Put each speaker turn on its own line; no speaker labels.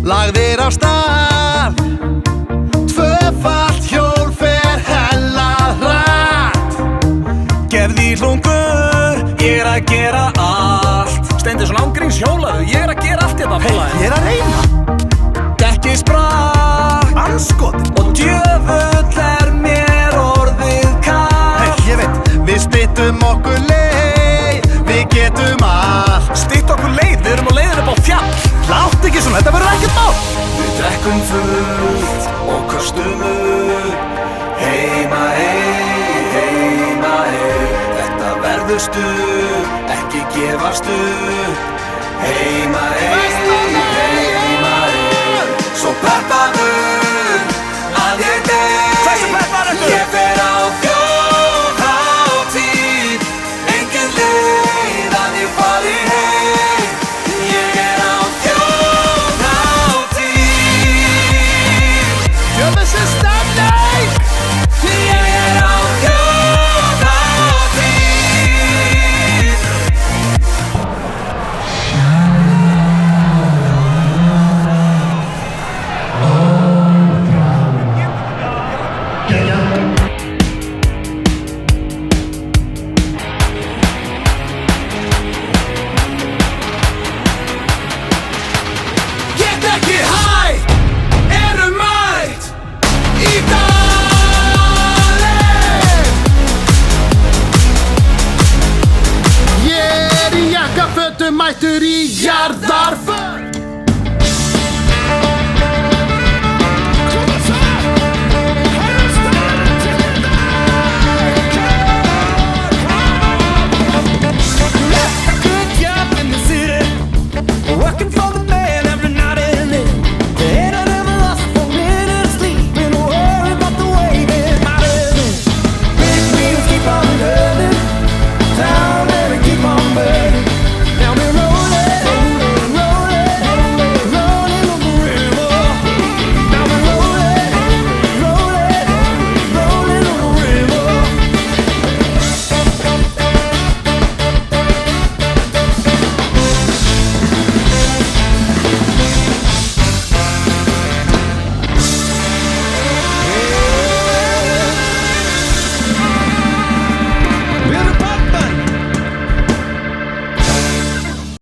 lagðir af stað. Tvöfalt hjól fer hella hratt. Gefði hlungur, ég að gera allt.
Steindi svona ángríns hjólaðu, ég að gera allt hérna.
Hey, ég að reyna. Dekki sprakk,
Anskotin.
og djöfull mér orðið kalt. Hey, ég veit, við styttum okkur leið, við getum allt.
Stytt okkur leið, við erum á leiðin upp á fjall.
Látt ekki svona, þetta verður ekkert mál.
Við drekkum fullt og köstum upp. Heima þetta verður stuð, ekki gefast upp. Heima svo peppaður að ég deyr. Hversu peppaður ertu? Ég fer á þjóðhátíð, engin leið að ég fari heim. Ég á þjóðhátíð.
Djöfisins stemning.
Ég á þjóðhátíð. Get ekki hæ, eru mætt í dalinn.
Ég í jakkafötum mættur í